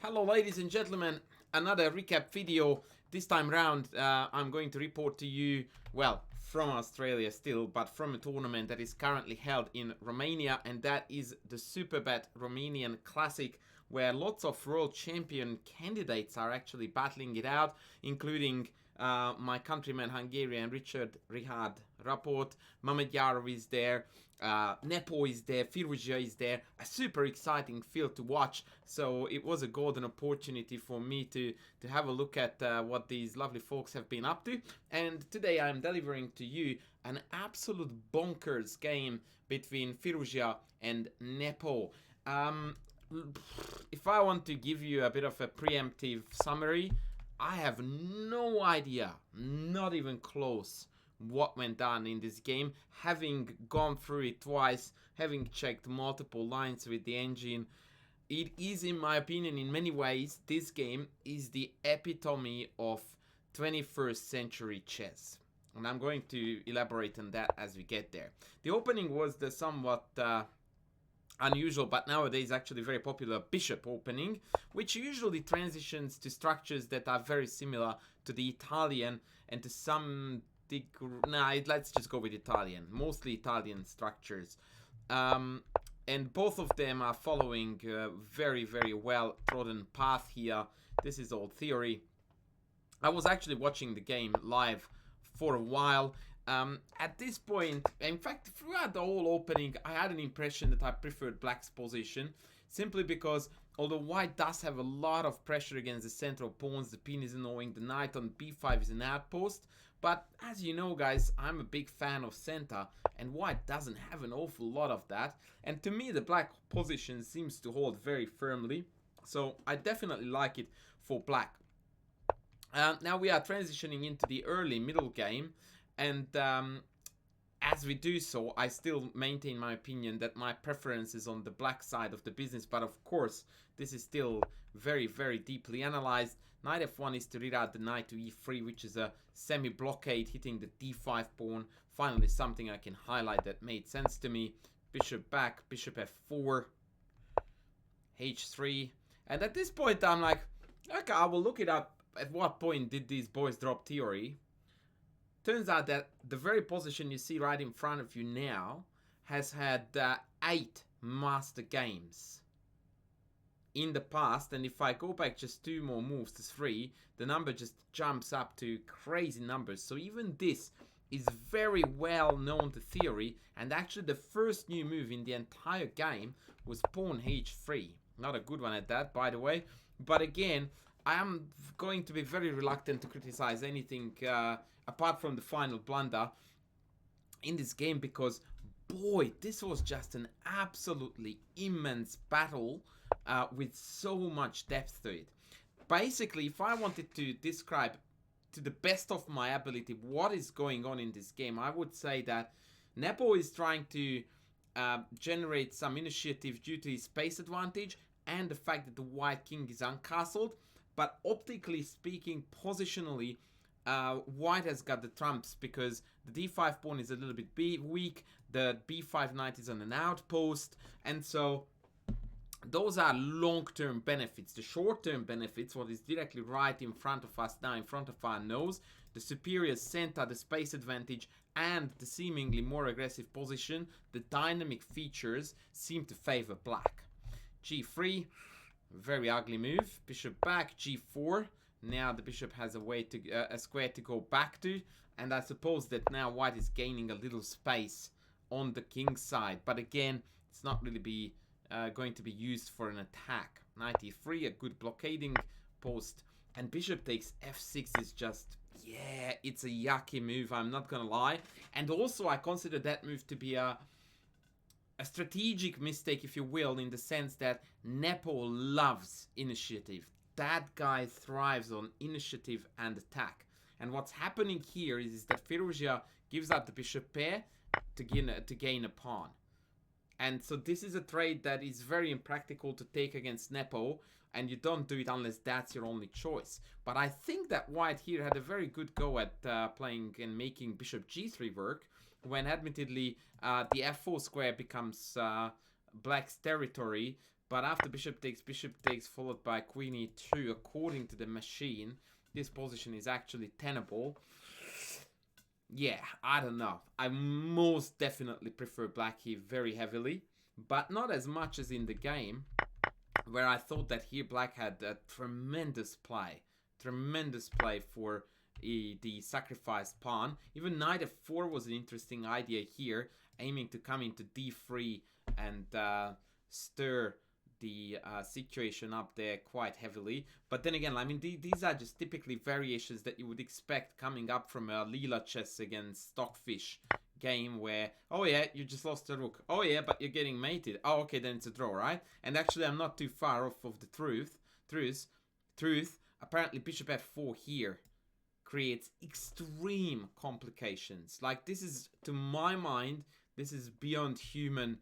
Hello ladies and gentlemen, another recap video. This time round I'm going to report to you, well, from Australia still, but from a tournament that is currently held in Romania, and that is the Sportbet Romanian Classic, where lots of world champion candidates are actually battling it out, including my countryman Hungarian Richard Rihad Rapot, Mamed Yarov is there, Nepo is there, Firouzja is there. A super exciting field to watch, so it was a golden opportunity for me to have a look at what these lovely folks have been up to. And today I'm delivering to you an absolute bonkers game between Firouzja and Nepo. If I want to give you a bit of a preemptive summary, I have no idea, not even close, what went on in this game, having gone through it twice, having checked multiple lines with the engine. It is, in my opinion, in many ways, this game is the epitome of 21st century chess. And I'm going to elaborate on that as we get there. The opening was the somewhat unusual, but nowadays actually very popular bishop opening, which usually transitions to structures that are very similar to the Italian and to some degree. Let's just go with Italian, mostly Italian structures. And both of them are following a very, very well trodden path here. This is all theory. I was actually watching the game live for a while. At this point, in fact, throughout the whole opening, I had an impression that I preferred black's position, simply because although white does have a lot of pressure against the central pawns, the pin is annoying, the knight on b5 is an outpost, but as you know guys, I'm a big fan of center, and white doesn't have an awful lot of that, and to me the black position seems to hold very firmly, so I definitely like it for black. Now we are transitioning into the early middle game, and as we do so, I still maintain my opinion that my preference is on the black side of the business, but of course, this is still very, very deeply analyzed. Knight f1 is to reroute the knight to e3, which is a semi-blockade hitting the d5 pawn. Finally, something I can highlight that made sense to me. Bishop back, bishop f4, h3. And at this point, I'm like, okay, I will look it up. At what point did these boys drop theory? Turns out that the very position you see right in front of you now has had 8 master games in the past, and if I go back just 2 more moves to 3, the number just jumps up to crazy numbers. So even this is very well known to theory, and actually the first new move in the entire game was pawn h3. Not a good one at that, by the way, but again, I am going to be very reluctant to criticize anything apart from the final blunder in this game, because boy, this was just an absolutely immense battle with so much depth to it. Basically, if I wanted to describe to the best of my ability what is going on in this game, I would say that Nepo is trying to generate some initiative due to his space advantage and the fact that the white king is uncastled. But optically speaking, positionally, white has got the trumps because the d5 pawn is a little bit weak, the b5 knight is on an outpost, and so those are long-term benefits. The short-term benefits, what is directly right in front of us now, in front of our nose, the superior center, the space advantage, and the seemingly more aggressive position, the dynamic features seem to favor black. g3. Very ugly move. Bishop back, g4. Now the bishop has a square to go back to, and I suppose that now white is gaining a little space on the king's side. But again, it's not really going to be used for an attack. Knight e3, a good blockading post, and bishop takes f6 is just, yeah, it's a yucky move. I'm not gonna lie. And also, I consider that move to be a strategic mistake, if you will, in the sense that Nepo loves initiative. That guy thrives on initiative and attack. And what's happening here is that Firouzja gives up the bishop pair to gain a pawn. And so this is a trade that is very impractical to take against Nepo, and you don't do it unless that's your only choice. But I think that white here had a very good go at playing and making bishop g3 work, when admittedly the f4 square becomes black's territory, But after bishop takes, followed by queen e2, according to the machine, this position is actually tenable. Yeah, I don't know. I most definitely prefer black here very heavily, but not as much as in the game, where I thought that here black had a tremendous play for the sacrificed pawn. Even knight f4 was an interesting idea here, aiming to come into d3 and stir the situation up there quite heavily. But then again, I mean, these are just typically variations that you would expect coming up from a Leela chess against Stockfish game where, oh yeah, you just lost a rook. Oh yeah, but you're getting mated. Oh, okay, then it's a draw, right? And actually, I'm not too far off of the truth. Apparently, bishop f4 here creates extreme complications. Like, this is, to my mind, this is beyond human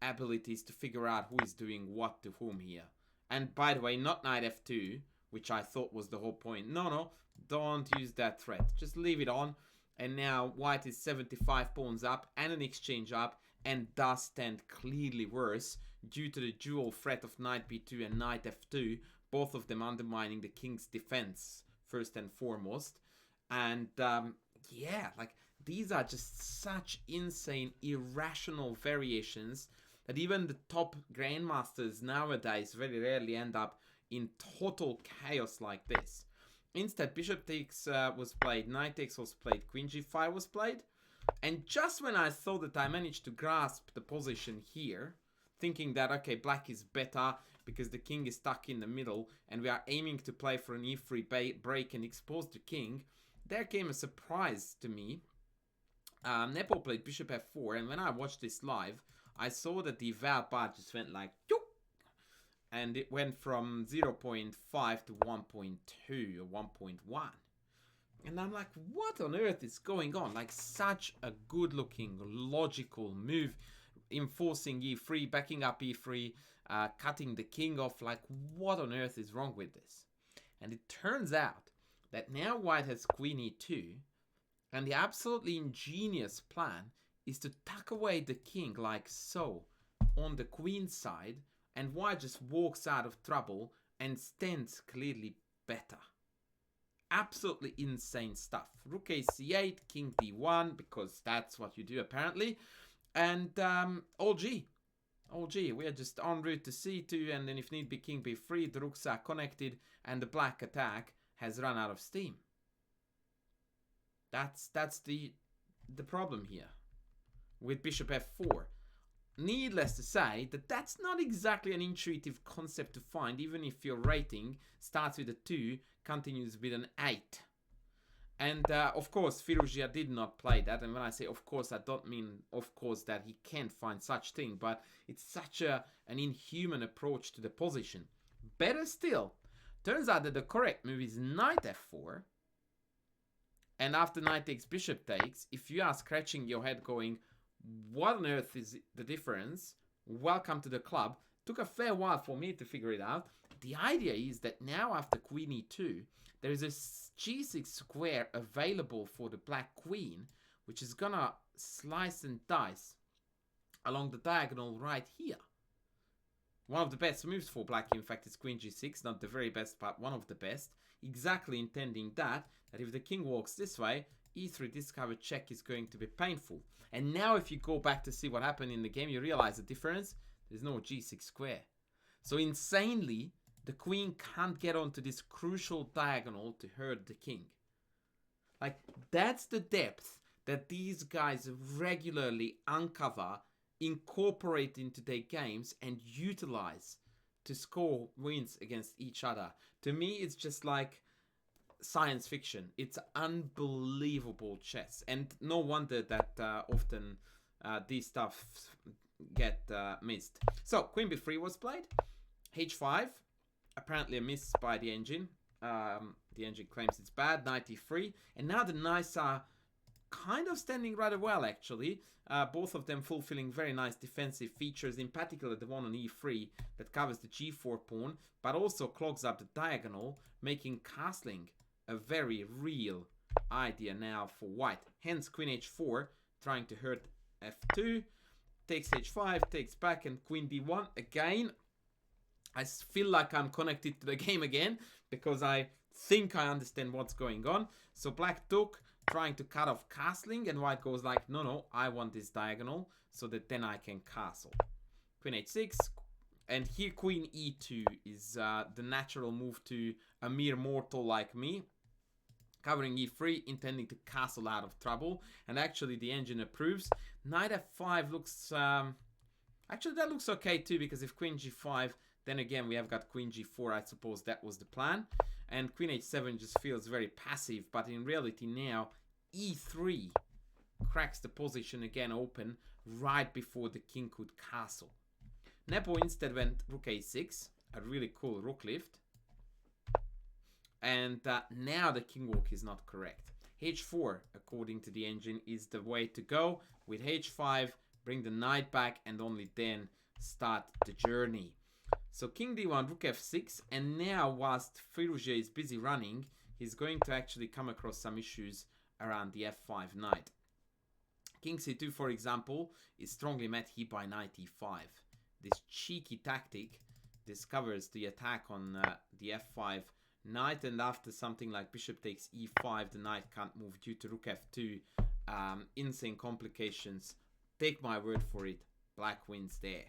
abilities to figure out who is doing what to whom here. And by the way, not knight f2, which I thought was the whole point. No, don't use that threat. Just leave it on. And now white is 75 pawns up and an exchange up, and does stand clearly worse due to the dual threat of knight b2 and knight f2, both of them undermining the king's defense first and foremost. And yeah, like, these are just such insane, irrational variations that even the top grandmasters nowadays very rarely end up in total chaos like this. Instead, bishop takes was played, knight takes was played, queen g5 was played. And just when I thought that I managed to grasp the position here, thinking that, okay, black is better because the king is stuck in the middle and we are aiming to play for an e3 break and expose the king, there came a surprise to me. Nepo played bishop f4, and when I watched this live, I saw that the val bar just went like, Yoop! And it went from 0.5 to 1.2 or 1.1. And I'm like, what on earth is going on? Like, such a good looking, logical move, enforcing e3, backing up e3, cutting the king off. Like, what on earth is wrong with this? And it turns out that now white has queen e2, and the absolutely ingenious plan is to tuck away the king like so on the queen side, and white just walks out of trouble and stands clearly better. Absolutely insane stuff. Rook a c8, king d1, because that's what you do apparently. And all G. We are just en route to c2, and then if need be, king b3, the rooks are connected, and the black attack has run out of steam. That's the problem here with bishop f4. Needless to say that that's not exactly an intuitive concept to find, even if your rating starts with a 2, continues with an 8. And of course, Firouzja did not play that. And when I say of course, I don't mean of course that he can't find such thing, but it's such an inhuman approach to the position. Better still, turns out that the correct move is knight f4. And after knight takes, bishop takes, if you are scratching your head going, what on earth is the difference? Welcome to the club. Took a fair while for me to figure it out. The idea is that now after queen e2, there is a g6 square available for the black queen, which is gonna slice and dice along the diagonal right here. One of the best moves for black, in fact, is queen g6. Not the very best, but one of the best. Exactly intending that if the king walks this way, e3 discovered check is going to be painful. And now if you go back to see what happened in the game, you realize the difference. There's no g6 square. So insanely, the queen can't get onto this crucial diagonal to hurt the king. Like, that's the depth that these guys regularly uncover, incorporate into their games, and utilize to score wins against each other. To me, it's just like science fiction. It's unbelievable chess, and no wonder that often these stuff get missed. So queen b3 was played, h5, apparently a miss by the engine. The engine claims it's bad, knight e3, and now the knights are kind of standing rather well actually. Both of them fulfilling very nice defensive features, in particular the one on e3 that covers the g4 pawn, but also clogs up the diagonal, making castling a very real idea now for white. Hence queen h4, trying to hurt f2. takes h5, takes back, and queen d1. Again, I feel like I'm connected to the game again because I think I understand what's going on. So black took, trying to cut off castling, and white goes like, no, I want this diagonal so that then I can castle. Queen h6, and here queen e2 is the natural move to a mere mortal like me. Covering e3, intending to castle out of trouble, and actually the engine approves. Knight f5 looks... actually, that looks okay too, because if queen g5, then again we have got queen g4, I suppose that was the plan. And queen h7 just feels very passive, but in reality now, e3 cracks the position again open right before the king could castle. Nepo instead went rook a6, a really cool rook lift. And now the king walk is not correct. h4, according to the engine, is the way to go. With h5, bring the knight back, and only then start the journey. So king d1, rook f6, and now whilst Firouzja is busy running, he's going to actually come across some issues around the f5 knight. King c2, for example, is strongly met here by knight e5. This cheeky tactic discovers the attack on the f5 knight, and after something like bishop takes e5, the knight can't move due to rook f2. Insane complications. Take my word for it, black wins there.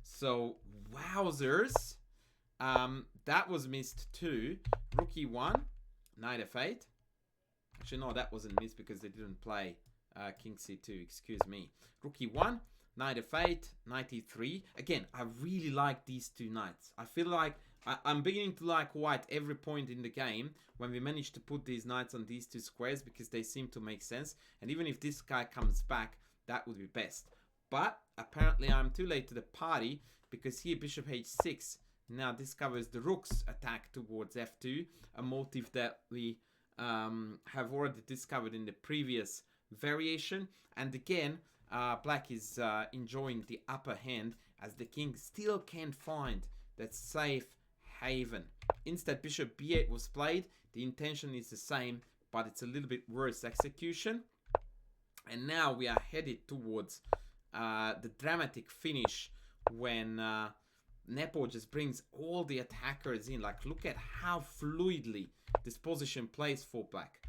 So, wowzers. That was missed too. Rook e1, knight f8. Actually, no, that wasn't missed because they didn't play king c2, excuse me. Rook e1, knight f8, knight e3. Again, I really like these two knights. I feel like I'm beginning to like white every point in the game when we manage to put these knights on these two squares because they seem to make sense. And even if this guy comes back, that would be best. But apparently I'm too late to the party because here bishop h6 now discovers the rook's attack towards f2, a motive that we have already discovered in the previous variation. And again, black is enjoying the upper hand as the king still can't find that safe haven. Instead, bishop b8 was played. The intention is the same, but it's a little bit worse execution. And now we are headed towards the dramatic finish when Nepo just brings all the attackers in. Like, look at how fluidly this position plays for black.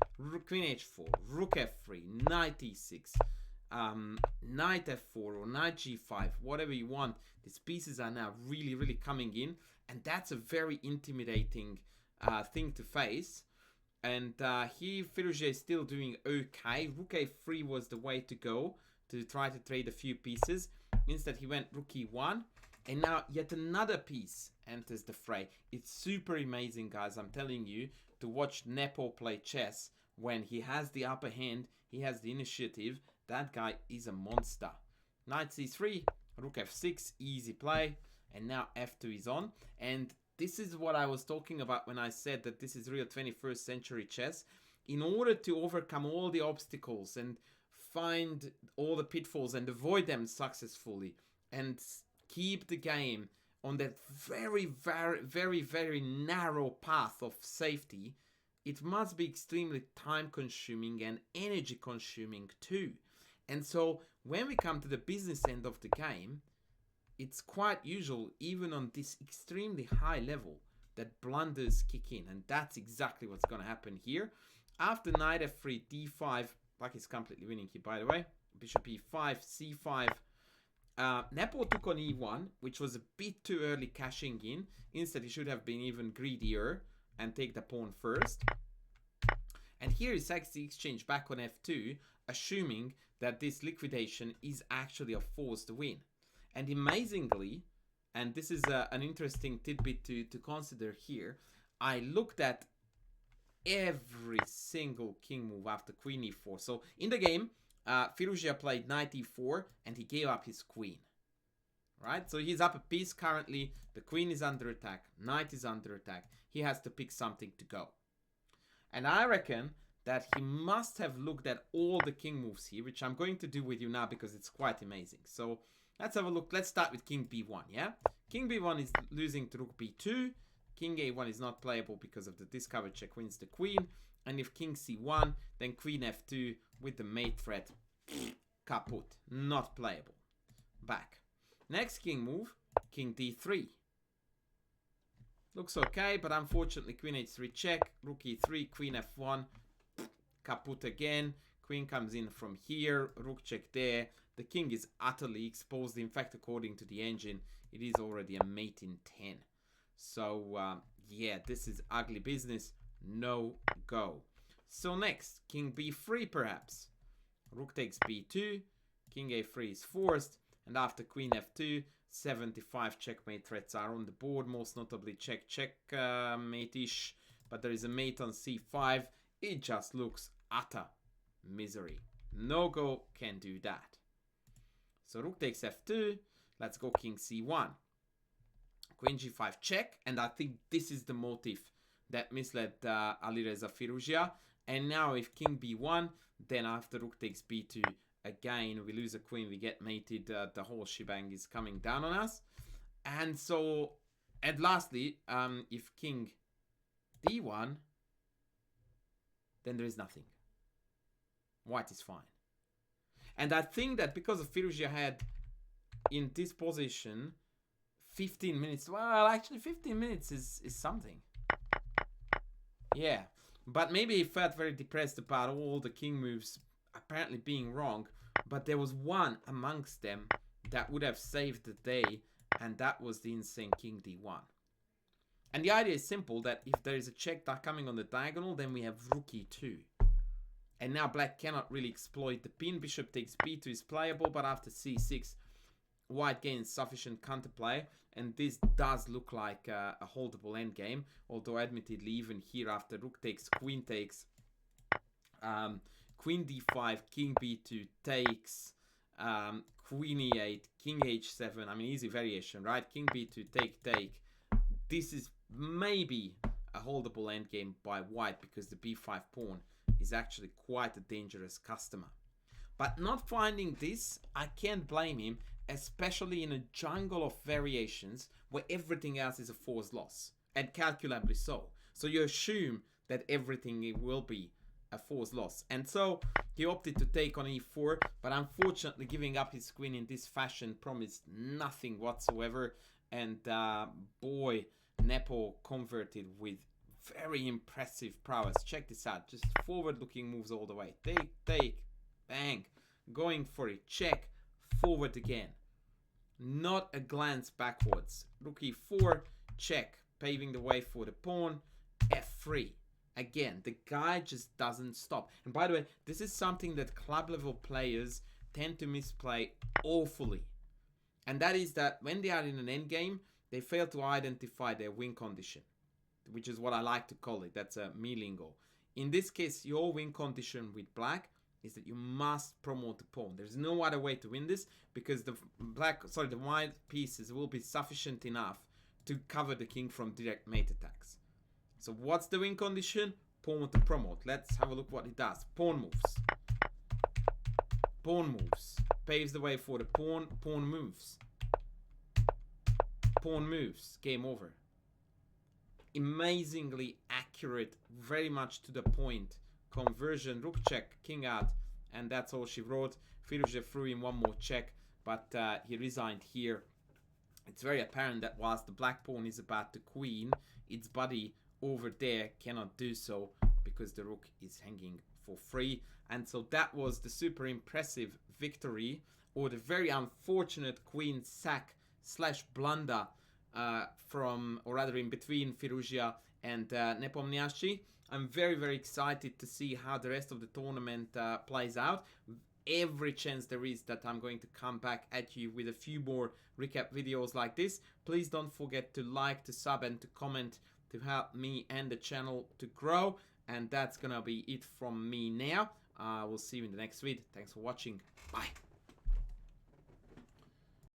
Queen h4, rook f3, knight e6, knight f4 or knight g5, whatever you want. These pieces are now really coming in, and that's a very intimidating thing to face. And here Firouzja is still doing okay. Rook a3 was the way to go to try to trade a few pieces. Instead he went rook e1, and now yet another piece enters the fray. It's super amazing, guys, I'm telling you, to watch Nepo play chess. When he has the upper hand, he has the initiative. That guy is a monster. Knight c3, rook f6, easy play. And now f2 is on. And this is what I was talking about when I said that this is real 21st century chess. In order to overcome all the obstacles and find all the pitfalls and avoid them successfully and keep the game on that very narrow path of safety, it must be extremely time consuming and energy consuming too. And so when we come to the business end of the game, it's quite usual, even on this extremely high level, that blunders kick in. And that's exactly what's going to happen here. After knight f3, d5, black is completely winning here, by the way. Bishop e5, c5. Nepo took on e1, which was a bit too early cashing in. Instead, he should have been even greedier and take the pawn first. And here he sacks the exchange back on f2, assuming that this liquidation is actually a forced win. And amazingly, and this is an interesting tidbit to consider here, I looked at every single king move after queen e4. So in the game, Firouzja played knight e4 and he gave up his queen. Right? So he's up a piece currently. The queen is under attack. Knight is under attack. He has to pick something to go. And I reckon that he must have looked at all the king moves here, which I'm going to do with you now because it's quite amazing. So let's have a look. Let's start with king b1, yeah? King b1 is losing to rook b2. King a1 is not playable because of the discovered check wins the queen. And if king c1, then queen f2 with the mate threat, kaput, not playable. back. Next king move, king d3. Looks okay, but unfortunately queen h3 check, rook e3, queen f1, kaput again. Queen comes in from here, rook check there. The king is utterly exposed. In fact, according to the engine, it is already a mate in 10. So, yeah, this is ugly business. No go. So next, king b3 perhaps. Rook takes b2, king a3 is forced, and after queen f2, 75 checkmate threats are on the board, most notably mate-ish, but there is a mate on c5. It just looks utter misery. No go can do that. So rook takes f2, let's go king c1. Queen g5 check, and I think this is the motive that misled Alireza Firouzja. And now if king b1, then after rook takes b2, again we lose a queen, we get mated, the whole shebang is coming down on us. And so, and lastly, if king d1, then there is nothing. White is fine. And I think that because of Firouzja had in this position 15 minutes, well, actually 15 minutes is something. Yeah, but maybe he felt very depressed about all the king moves apparently being wrong, but there was one amongst them that would have saved the day, and that was the insane king d1. And the idea is simple, that if there is a check coming on the diagonal, then we have rook e2. And now black cannot really exploit the pin. Bishop takes b2 is playable, but after c6, white gains sufficient counterplay. And this does look like a holdable endgame. Although admittedly, even here after rook takes, queen d5, king b2 takes, queen e8, king h7. I mean, easy variation, right? King b2, take. This is maybe a holdable endgame by white because the b5 pawn is actually quite a dangerous customer. But not finding this, I can't blame him, especially in a jungle of variations where everything else is a forced loss, and calculably so. So you assume that everything will be a forced loss. And so he opted to take on e4, but unfortunately giving up his queen in this fashion promised nothing whatsoever. And boy, Nepo converted with very impressive prowess. Check this out. Just forward-looking moves all the way. Take, bang. Going for it. Check. Forward again. Not a glance backwards. Rook e4. Check. Paving the way for the pawn. f3. Again, the guy just doesn't stop. And by the way, this is something that club-level players tend to misplay awfully. And that is that when they are in an endgame, they fail to identify their win condition, which is what I like to call it. That's a me lingo. In this case, your win condition with black is that you must promote the pawn. There's no other way to win this because the white pieces will be sufficient enough to cover the king from direct mate attacks. So what's the win condition? Pawn to promote. Let's have a look what it does. Pawn moves. Pawn moves. Paves the way for the pawn. Pawn moves. Pawn moves. Game over. Amazingly accurate, very much to the point conversion. Rook check, king out, and that's all she wrote. Firouzja threw in one more check, but he resigned here. It's very apparent that whilst the black pawn is about to queen, its buddy over there cannot do so because the rook is hanging for free. And so that was the super impressive victory, or the very unfortunate queen sack / blunder in between Firouzja and Nepomniachtchi. I'm very, very excited to see how the rest of the tournament plays out. Every chance there is that I'm going to come back at you with a few more recap videos like this. Please don't forget to like, to sub, and to comment to help me and the channel to grow. And that's gonna be it from me now. We'll see you in the next video. Thanks for watching. Bye.